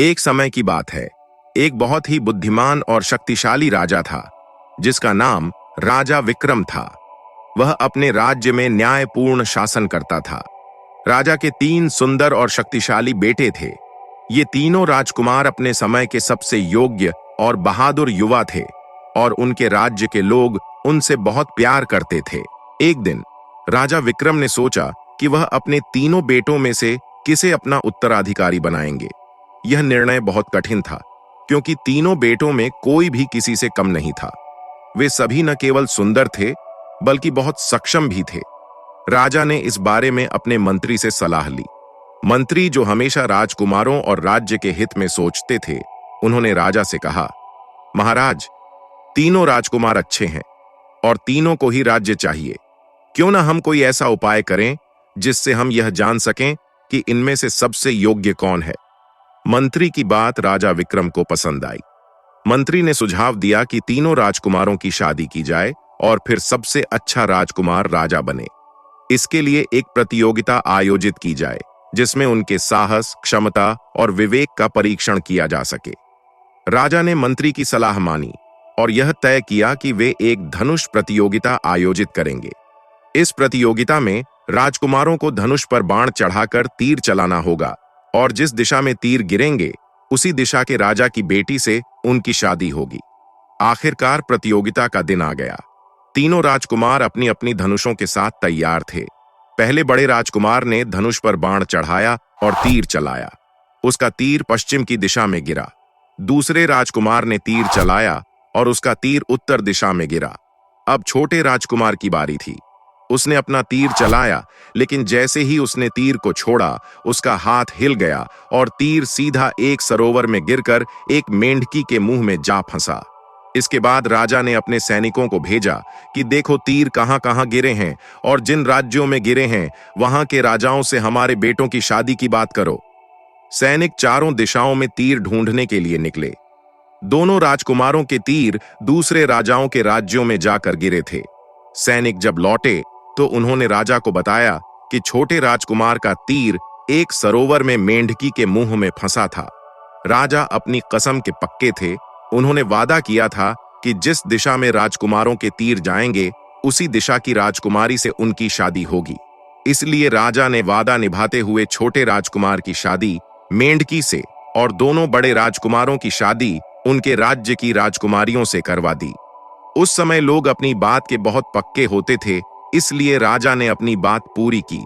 एक समय की बात है। एक बहुत ही बुद्धिमान और शक्तिशाली राजा था, जिसका नाम राजा विक्रम था। वह अपने राज्य में न्यायपूर्ण शासन करता था। राजा के 3 सुंदर और शक्तिशाली बेटे थे। ये तीनों राजकुमार अपने समय के सबसे योग्य और बहादुर युवा थे और उनके राज्य के लोग उनसे बहुत प्यार करते थे। एक दिन राजा विक्रम ने सोचा कि वह अपने तीनों बेटों में से किसे अपना उत्तराधिकारी बनाएंगे। यह निर्णय बहुत कठिन था, क्योंकि तीनों बेटों में कोई भी किसी से कम नहीं था। वे सभी न केवल सुंदर थे, बल्कि बहुत सक्षम भी थे। राजा ने इस बारे में अपने मंत्री से सलाह ली। मंत्री, जो हमेशा राजकुमारों और राज्य के हित में सोचते थे, उन्होंने राजा से कहा, महाराज, तीनों राजकुमार अच्छे हैं और तीनों को ही राज्य चाहिए। क्यों ना हम कोई ऐसा उपाय करें जिससे हम यह जान सकें कि इनमें से सबसे योग्य कौन है। मंत्री की बात राजा विक्रम को पसंद आई। मंत्री ने सुझाव दिया कि तीनों राजकुमारों की शादी की जाए और फिर सबसे अच्छा राजकुमार राजा बने। इसके लिए एक प्रतियोगिता आयोजित की जाए, जिसमें उनके साहस, क्षमता और विवेक का परीक्षण किया जा सके। राजा ने मंत्री की सलाह मानी और यह तय किया कि वे एक धनुष प्रतियोगिता आयोजित करेंगे। इस प्रतियोगिता में राजकुमारों को धनुष पर बाण चढ़ाकर तीर चलाना होगा और जिस दिशा में तीर गिरेंगे, उसी दिशा के राजा की बेटी से उनकी शादी होगी। आखिरकार प्रतियोगिता का दिन आ गया। तीनों राजकुमार अपनी अपनी धनुषों के साथ तैयार थे। पहले बड़े राजकुमार ने धनुष पर बाण चढ़ाया और तीर चलाया। उसका तीर पश्चिम की दिशा में गिरा। दूसरे राजकुमार ने तीर चलाया और उसका तीर उत्तर दिशा में गिरा। अब छोटे राजकुमार की बारी थी। उसने अपना तीर चलाया, लेकिन जैसे ही उसने तीर को छोड़ा, उसका हाथ हिल गया और तीर सीधा एक सरोवर में गिरकर एक मेंढकी के मुंह में जा फंसा। इसके बाद राजा ने अपने सैनिकों को भेजा कि देखो तीर कहां कहां गिरे हैं और जिन राज्यों में गिरे हैं वहां के राजाओं से हमारे बेटों की शादी की बात करो। सैनिक चारों दिशाओं में तीर ढूंढने के लिए निकले। दोनों राजकुमारों के तीर दूसरे राजाओं के राज्यों में जाकर गिरे थे। सैनिक जब लौटे तो उन्होंने राजा को बताया कि छोटे राजकुमार का तीर एक सरोवर में मेंढकी के मुंह में फंसा था। राजा अपनी कसम के पक्के थे। उन्होंने वादा किया था कि जिस दिशा में राजकुमारों के तीर जाएंगे, उसी दिशा की राजकुमारी से उनकी शादी होगी। इसलिए राजा ने वादा निभाते हुए छोटे राजकुमार की शादी मेंढकी से और दोनों बड़े राजकुमारों की शादी उनके राज्य की राजकुमारियों से करवा दी। उस समय लोग अपनी बात के बहुत पक्के होते थे, इसलिए राजा ने अपनी बात पूरी की।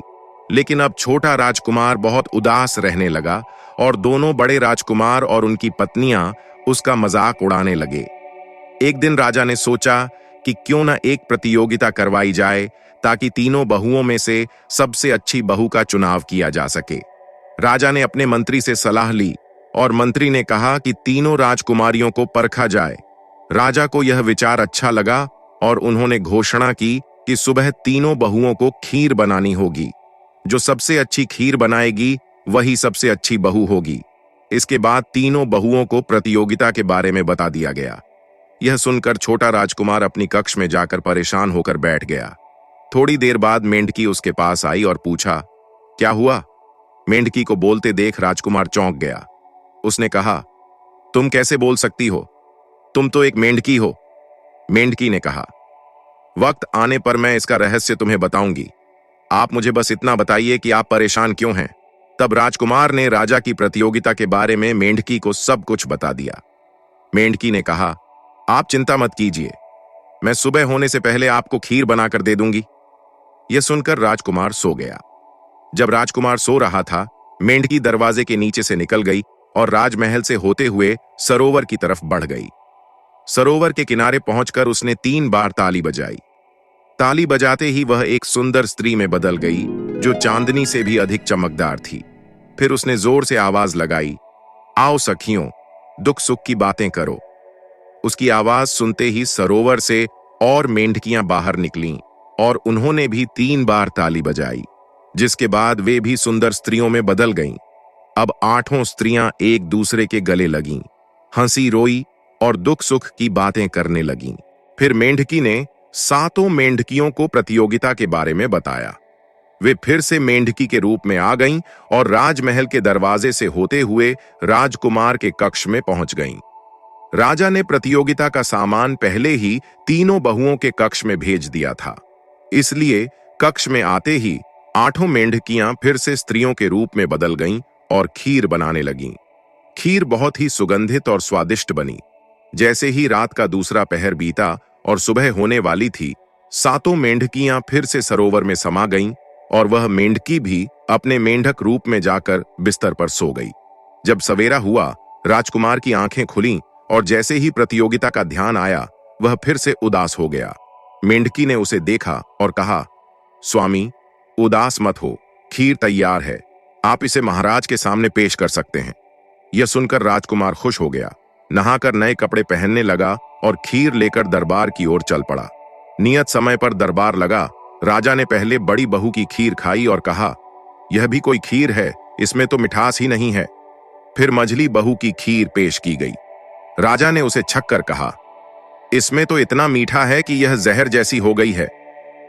लेकिन अब छोटा राजकुमार बहुत उदास रहने लगा और दोनों बड़े राजकुमार और उनकी पत्नियां उसका मजाक उड़ाने लगे। एक दिन राजा ने सोचा कि क्यों न एक प्रतियोगिता करवाई जाए, ताकि तीनों बहुओं में से सबसे अच्छी बहू का चुनाव किया जा सके। राजा ने अपने मंत्री से सलाह ली और मंत्री ने कहा कि तीनों राजकुमारियों को परखा जाए। राजा को यह विचार अच्छा लगा और उन्होंने घोषणा की कि सुबह तीनों बहुओं को खीर बनानी होगी। जो सबसे अच्छी खीर बनाएगी, वही सबसे अच्छी बहू होगी। इसके बाद तीनों बहुओं को प्रतियोगिता के बारे में बता दिया गया। यह सुनकर छोटा राजकुमार अपनी कक्ष में जाकर परेशान होकर बैठ गया। थोड़ी देर बाद मेंढकी उसके पास आई और पूछा, क्या हुआ? मेंढकी को बोलते देख राजकुमार चौंक गया। उसने कहा, तुम कैसे बोल सकती हो? तुम तो एक मेंढकी हो। मेंढकी ने कहा, वक्त आने पर मैं इसका रहस्य तुम्हें बताऊंगी। आप मुझे बस इतना बताइए कि आप परेशान क्यों हैं। तब राजकुमार ने राजा की प्रतियोगिता के बारे में मेंढकी को सब कुछ बता दिया। मेंढकी ने कहा, आप चिंता मत कीजिए, मैं सुबह होने से पहले आपको खीर बनाकर दे दूंगी। यह सुनकर राजकुमार सो गया। जब राजकुमार सो रहा था, मेंढकी दरवाजे के नीचे से निकल गई और राजमहल से होते हुए सरोवर की तरफ बढ़ गई। सरोवर के किनारे पहुंचकर उसने 3 बार ताली बजाई। ताली बजाते ही वह एक सुंदर स्त्री में बदल गई, जो चांदनी से भी अधिक चमकदार थी। फिर उसने जोर से आवाज लगाई, आओ सखियों, दुख सुख की बातें करो। उसकी आवाज सुनते ही सरोवर से और मेंढकियां बाहर निकलीं और उन्होंने भी 3 बार ताली बजाई, जिसके बाद वे भी सुंदर स्त्रियों में बदल गईं। अब 8 स्त्रियां एक दूसरे के गले लगीं, हंसी रोई और दुख सुख की बातें करने लगीं। फिर मेंढकी ने 7 मेंढकियों को प्रतियोगिता के बारे में बताया। वे फिर से मेंढकी के रूप में आ गईं और राजमहल के दरवाजे से होते हुए राजकुमार के कक्ष में पहुंच गईं। राजा ने प्रतियोगिता का सामान पहले ही तीनों बहुओं के कक्ष में भेज दिया था, इसलिए कक्ष में आते ही आठों मेंढकियां फिर से स्त्रियों के रूप में बदल गईं और खीर बनाने लगीं। खीर बहुत ही सुगंधित और स्वादिष्ट बनी। जैसे ही रात का दूसरा पहर बीता और सुबह होने वाली थी, सातों मेंढकियां फिर से सरोवर में समा गईं और वह मेंढकी भी अपने मेंढक रूप में जाकर बिस्तर पर सो गई। जब सवेरा हुआ, राजकुमार की आंखें खुलीं और जैसे ही प्रतियोगिता का ध्यान आया, वह फिर से उदास हो गया। मेंढकी ने उसे देखा और कहा, स्वामी, उदास मत हो, खीर तैयार है, आप इसे महाराज के सामने पेश कर सकते हैं। यह सुनकर राजकुमार खुश हो गया, नहाकर नए कपड़े पहनने लगा और खीर लेकर दरबार की ओर चल पड़ा। नियत समय पर दरबार लगा। राजा ने पहले बड़ी बहू की खीर खाई और कहा, यह भी कोई खीर है, इसमें तो मिठास ही नहीं है। फिर मझली बहू की खीर पेश की गई। राजा ने उसे छक कर कहा, इसमें तो इतना मीठा है कि यह जहर जैसी हो गई है,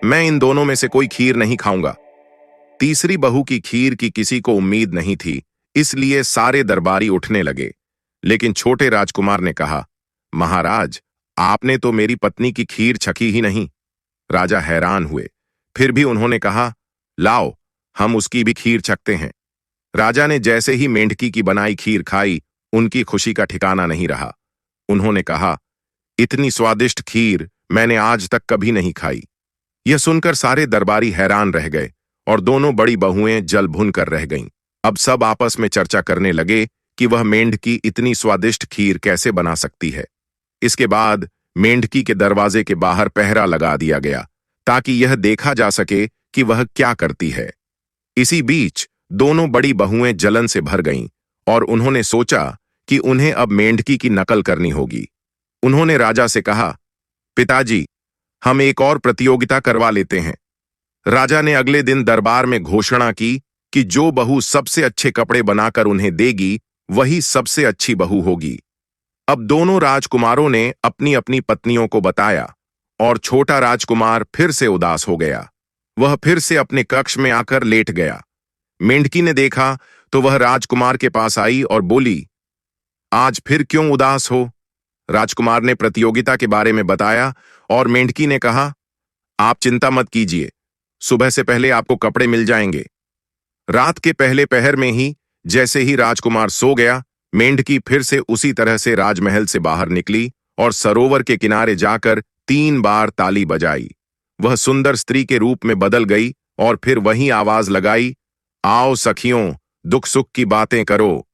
मैं इन दोनों में से कोई खीर नहीं खाऊंगा। तीसरी बहू की खीर की किसी को उम्मीद नहीं थी, इसलिए सारे दरबारी उठने लगे। लेकिन छोटे राजकुमार ने कहा, महाराज, आपने तो मेरी पत्नी की खीर छकी ही नहीं। राजा हैरान हुए, फिर भी उन्होंने कहा, लाओ, हम उसकी भी खीर छकते हैं। राजा ने जैसे ही मेंढकी की बनाई खीर खाई, उनकी खुशी का ठिकाना नहीं रहा। उन्होंने कहा, इतनी स्वादिष्ट खीर मैंने आज तक कभी नहीं खाई। यह सुनकर सारे दरबारी हैरान रह गए और दोनों बड़ी बहुएं जल भुन कर रह गईं। अब सब आपस में चर्चा करने लगे कि वह मेंढकी इतनी स्वादिष्ट खीर कैसे बना सकती है। इसके बाद मेंढकी के दरवाजे के बाहर पहरा लगा दिया गया ताकि यह देखा जा सके कि वह क्या करती है। इसी बीच दोनों बड़ी बहुएं जलन से भर गईं और उन्होंने सोचा कि उन्हें अब मेंढकी की नकल करनी होगी। उन्होंने राजा से कहा, पिताजी, हम एक और प्रतियोगिता करवा लेते हैं। राजा ने अगले दिन दरबार में घोषणा की कि जो बहू सबसे अच्छे कपड़े बनाकर उन्हें देगी, वही सबसे अच्छी बहू होगी। अब दोनों राजकुमारों ने अपनी अपनी पत्नियों को बताया और छोटा राजकुमार फिर से उदास हो गया। वह फिर से अपने कक्ष में आकर लेट गया। मेंढकी ने देखा तो वह राजकुमार के पास आई और बोली, आज फिर क्यों उदास हो? राजकुमार ने प्रतियोगिता के बारे में बताया और मेंढकी ने कहा, आप चिंता मत कीजिए, सुबह से पहले आपको कपड़े मिल जाएंगे। रात के पहले पहर में ही जैसे ही राजकुमार सो गया, मेंढकी फिर से उसी तरह से राजमहल से बाहर निकली और सरोवर के किनारे जाकर 3 बार ताली बजाई। वह सुंदर स्त्री के रूप में बदल गई और फिर वही आवाज लगाई, आओ सखियों, दुख सुख की बातें करो।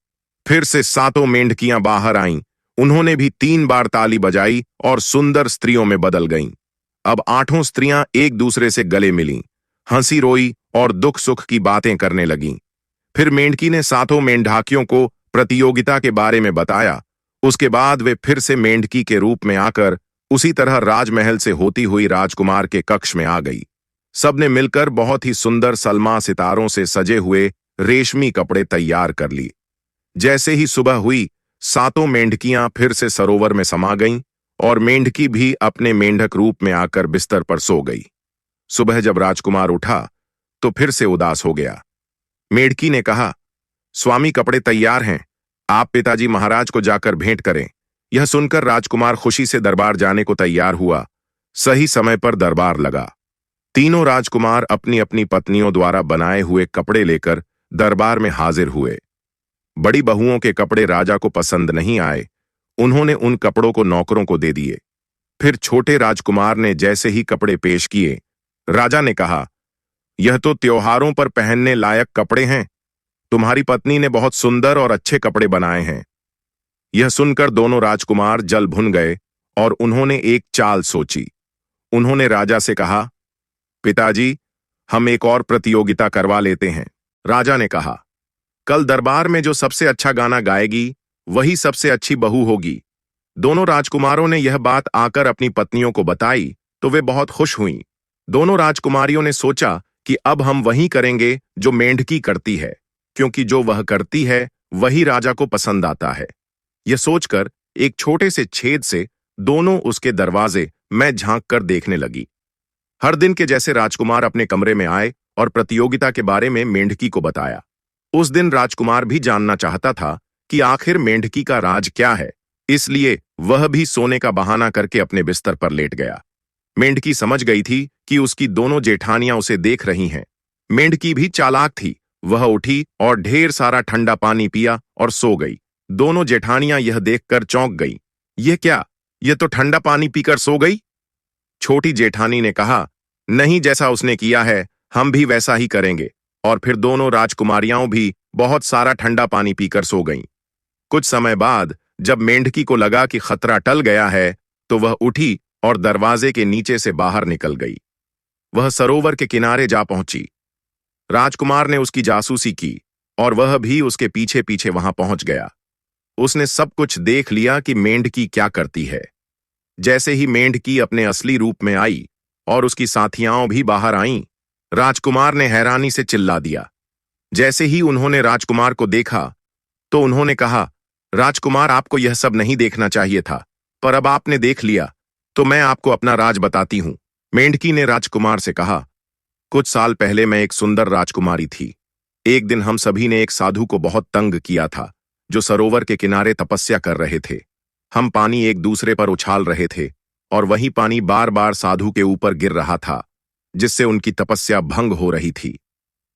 फिर से सातों मेंढकियां बाहर आईं। उन्होंने भी 3 बार ताली बजाई और सुंदर स्त्रियों में बदल गईं। अब 8 स्त्रियां एक दूसरे से गले मिलीं, हंसी रोई और दुख सुख की बातें करने लगीं। फिर मेंढकी ने सातों मेंढाकियों को प्रतियोगिता के बारे में बताया। उसके बाद वे फिर से मेंढकी के रूप में आकर उसी तरह राजमहल से होती हुई राजकुमार के कक्ष में आ गई। सबने मिलकर बहुत ही सुंदर सलमा सितारों से सजे हुए रेशमी कपड़े तैयार कर लिए। जैसे ही सुबह हुई, सातों मेंढकियां फिर से सरोवर में समा गईं और मेंढकी भी अपने मेंढक रूप में आकर बिस्तर पर सो गई। सुबह जब राजकुमार उठा तो फिर से उदास हो गया। मेंढकी ने कहा, स्वामी, कपड़े तैयार हैं, आप पिताजी महाराज को जाकर भेंट करें। यह सुनकर राजकुमार खुशी से दरबार जाने को तैयार हुआ। सही समय पर दरबार लगा। तीनों राजकुमार अपनी अपनी पत्नियों द्वारा बनाए हुए कपड़े लेकर दरबार में हाजिर हुए। बड़ी बहुओं के कपड़े राजा को पसंद नहीं आए। उन्होंने उन कपड़ों को नौकरों को दे दिए। फिर छोटे राजकुमार ने जैसे ही कपड़े पेश किए, राजा ने कहा, यह तो त्योहारों पर पहनने लायक कपड़े हैं। तुम्हारी पत्नी ने बहुत सुंदर और अच्छे कपड़े बनाए हैं। यह सुनकर दोनों राजकुमार जल भुन गए और उन्होंने एक चाल सोची। उन्होंने राजा से कहा, पिताजी, हम एक और प्रतियोगिता करवा लेते हैं। राजा ने कहा, कल दरबार में जो सबसे अच्छा गाना गाएगी, वही सबसे अच्छी बहू होगी। दोनों राजकुमारों ने यह बात आकर अपनी पत्नियों को बताई तो वे बहुत खुश हुईं। दोनों राजकुमारियों ने सोचा कि अब हम वही करेंगे जो मेंढकी करती है, क्योंकि जो वह करती है वही राजा को पसंद आता है। यह सोचकर एक छोटे से छेद से दोनों उसके दरवाजे में झांक कर देखने लगी। हर दिन के जैसे राजकुमार अपने कमरे में आए और प्रतियोगिता के बारे में मेंढकी को बताया। उस दिन राजकुमार भी जानना चाहता था कि आखिर मेंढकी का राज क्या है, इसलिए वह भी सोने का बहाना करके अपने बिस्तर पर लेट गया। मेंढकी समझ गई थी कि उसकी दोनों जेठानियां उसे देख रही हैं। मेंढकी भी चालाक थी। वह उठी और ढेर सारा ठंडा पानी पिया और सो गई। दोनों जेठानियां यह देखकर चौंक गई। ये क्या, ये तो ठंडा पानी पीकर सो गई। छोटी जेठानी ने कहा, नहीं, जैसा उसने किया है हम भी वैसा ही करेंगे। और फिर दोनों राजकुमारियां भी बहुत सारा ठंडा पानी पीकर सो गईं। कुछ समय बाद जब मेंढकी को लगा कि खतरा टल गया है, तो वह उठी और दरवाजे के नीचे से बाहर निकल गई। वह सरोवर के किनारे जा पहुंची। राजकुमार ने उसकी जासूसी की और वह भी उसके पीछे पीछे वहां पहुंच गया। उसने सब कुछ देख लिया कि मेंढकी क्या करती है। जैसे ही मेंढकी अपने असली रूप में आई और उसकी साथियां भी बाहर आईं, राजकुमार ने हैरानी से चिल्ला दिया। जैसे ही उन्होंने राजकुमार को देखा तो उन्होंने कहा, राजकुमार, आपको यह सब नहीं देखना चाहिए था, पर अब आपने देख लिया तो मैं आपको अपना राज बताती हूं। मेंढकी ने राजकुमार से कहा, कुछ साल पहले मैं एक सुंदर राजकुमारी थी। एक दिन हम सभी ने एक साधु को बहुत तंग किया था, जो सरोवर के किनारे तपस्या कर रहे थे। हम पानी एक दूसरे पर उछाल रहे थे और वही पानी बार बार साधु के ऊपर गिर रहा था, जिससे उनकी तपस्या भंग हो रही थी।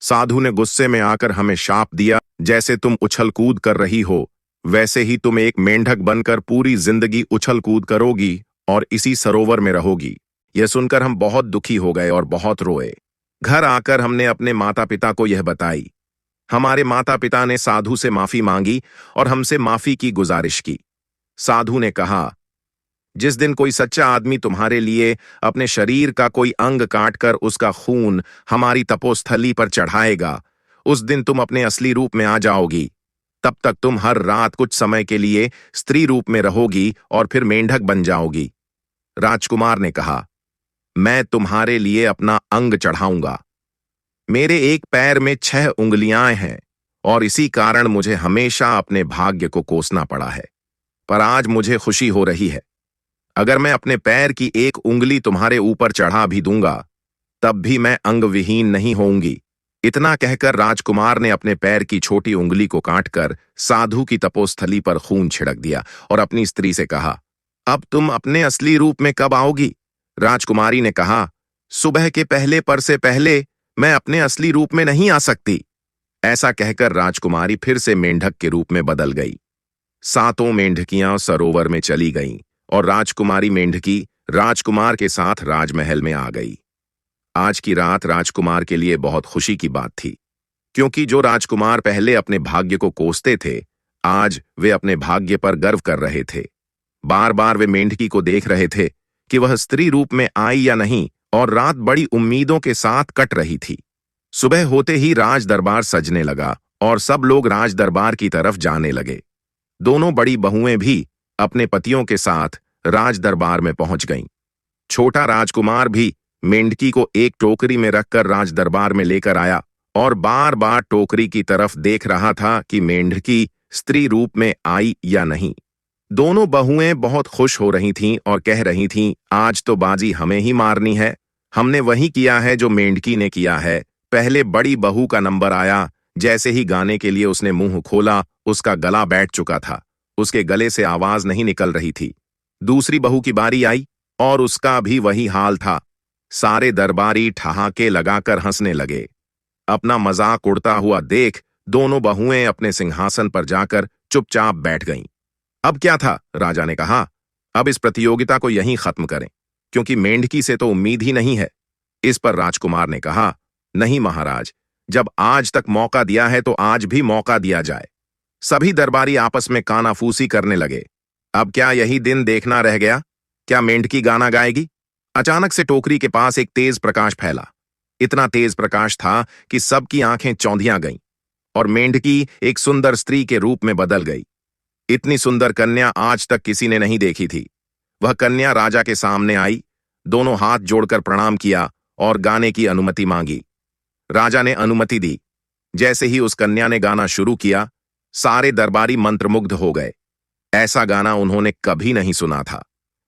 साधु ने गुस्से में आकर हमें शाप दिया, जैसे तुम उछल कूद कर रही हो वैसे ही तुम एक मेंढक बनकर पूरी जिंदगी उछल कूद करोगी और इसी सरोवर में रहोगी। यह सुनकर हम बहुत दुखी हो गए और बहुत रोए। घर आकर हमने अपने माता पिता को यह बताई। हमारे माता पिता ने साधु से माफी मांगी और हमसे माफी की गुजारिश की। साधु ने कहा, जिस दिन कोई सच्चा आदमी तुम्हारे लिए अपने शरीर का कोई अंग काटकर उसका खून हमारी तपोस्थली पर चढ़ाएगा, उस दिन तुम अपने असली रूप में आ जाओगी। तब तक तुम हर रात कुछ समय के लिए स्त्री रूप में रहोगी और फिर मेंढक बन जाओगी। राजकुमार ने कहा, मैं तुम्हारे लिए अपना अंग चढ़ाऊंगा। मेरे एक पैर में 6 उंगलियां हैं और इसी कारण मुझे हमेशा अपने भाग्य को कोसना पड़ा है। पर आज मुझे खुशी हो रही है। अगर मैं अपने पैर की एक उंगली तुम्हारे ऊपर चढ़ा भी दूंगा, तब भी मैं अंग विहीन नहीं होऊंगी। इतना कहकर राजकुमार ने अपने पैर की छोटी उंगली को काटकर साधु की तपोस्थली पर खून छिड़क दिया और अपनी स्त्री से कहा, अब तुम अपने असली रूप में कब आओगी? राजकुमारी ने कहा, सुबह के पहले पर से पहले मैं अपने असली रूप में नहीं आ सकती। ऐसा कहकर राजकुमारी फिर से मेंढक के रूप में बदल गई। 7 मेंढकियां सरोवर में चली गईं और राजकुमारी मेंढकी राजकुमार के साथ राजमहल में आ गई। आज की रात राजकुमार के लिए बहुत खुशी की बात थी, क्योंकि जो राजकुमार पहले अपने भाग्य को कोसते थे, आज वे अपने भाग्य पर गर्व कर रहे थे। बार बार वे मेंढकी को देख रहे थे कि वह स्त्री रूप में आई या नहीं, और रात बड़ी उम्मीदों के साथ कट रही थी। सुबह होते ही राज दरबार सजने लगा और सब लोग राज दरबार की तरफ जाने लगे। दोनों बड़ी बहुएं भी अपने पतियों के साथ राज दरबार में पहुंच गईं। छोटा राजकुमार भी मेंढकी को एक टोकरी में रखकर राज दरबार में लेकर आया और बार बार टोकरी की तरफ देख रहा था कि मेंढकी स्त्री रूप में आई या नहीं। दोनों बहुएं बहुत खुश हो रही थीं और कह रही थीं, आज तो बाजी हमें ही मारनी है। हमने वही किया है जो मेंढकी ने किया है। पहले बड़ी बहू का नंबर आया। जैसे ही गाने के लिए उसने मुंह खोला, उसका गला बैठ चुका था। उसके गले से आवाज नहीं निकल रही थी। दूसरी बहू की बारी आई और उसका भी वही हाल था। सारे दरबारी ठहाके लगाकर हंसने लगे। अपना मजाक उड़ता हुआ देख दोनों बहुएं अपने सिंहासन पर जाकर चुपचाप बैठ गईं। अब क्या था, राजा ने कहा, अब इस प्रतियोगिता को यहीं खत्म करें, क्योंकि मेंढकी से तो उम्मीद ही नहीं है। इस पर राजकुमार ने कहा, नहीं महाराज, जब आज तक मौका दिया है तो आज भी मौका दिया जाए। सभी दरबारी आपस में कानाफूसी करने लगे। अब क्या यही दिन देखना रह गया? क्या मेंढकी गाना गाएगी? अचानक से टोकरी के पास एक तेज प्रकाश फैला। इतना तेज प्रकाश था कि सबकी आंखें चौंधियां गईं और मेंढकी एक सुंदर स्त्री के रूप में बदल गई। इतनी सुंदर कन्या आज तक किसी ने नहीं देखी थी। वह कन्या राजा के सामने आई, दोनों हाथ जोड़कर प्रणाम किया और गाने की अनुमति मांगी। राजा ने अनुमति दी। जैसे ही उस कन्या ने गाना शुरू किया, सारे दरबारी मंत्रमुग्ध हो गए। ऐसा गाना उन्होंने कभी नहीं सुना था।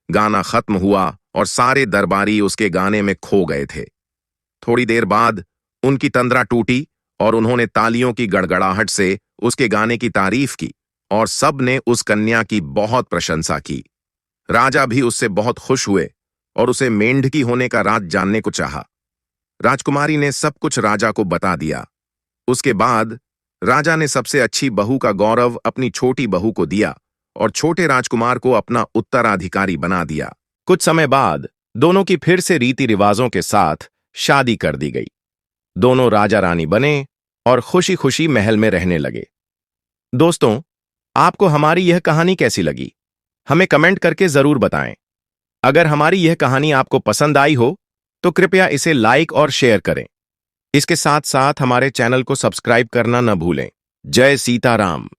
गाना खत्म हुआ और सारे दरबारी उसके गाने में खो गए थे। थोड़ी देर बाद उनकी तंद्रा टूटी और उन्होंने तालियों की गड़गड़ाहट से उसके गाने की तारीफ की और सब ने उस कन्या की बहुत प्रशंसा की। राजा भी उससे बहुत खुश हुए और उसे मेंढकी होने का राज जानने को चाहा। राजकुमारी ने सब कुछ राजा को बता दिया। उसके बाद राजा ने सबसे अच्छी बहू का गौरव अपनी छोटी बहू को दिया और छोटे राजकुमार को अपना उत्तराधिकारी बना दिया। कुछ समय बाद दोनों की फिर से रीति रिवाजों के साथ शादी कर दी गई। दोनों राजा रानी बने और खुशी खुशी महल में रहने लगे। दोस्तों, आपको हमारी यह कहानी कैसी लगी? हमें कमेंट करके जरूर बताएं। अगर हमारी यह कहानी आपको पसंद आई हो तो कृपया इसे लाइक और शेयर करें। इसके साथ साथ हमारे चैनल को सब्सक्राइब करना न भूलें। जय सीताराम।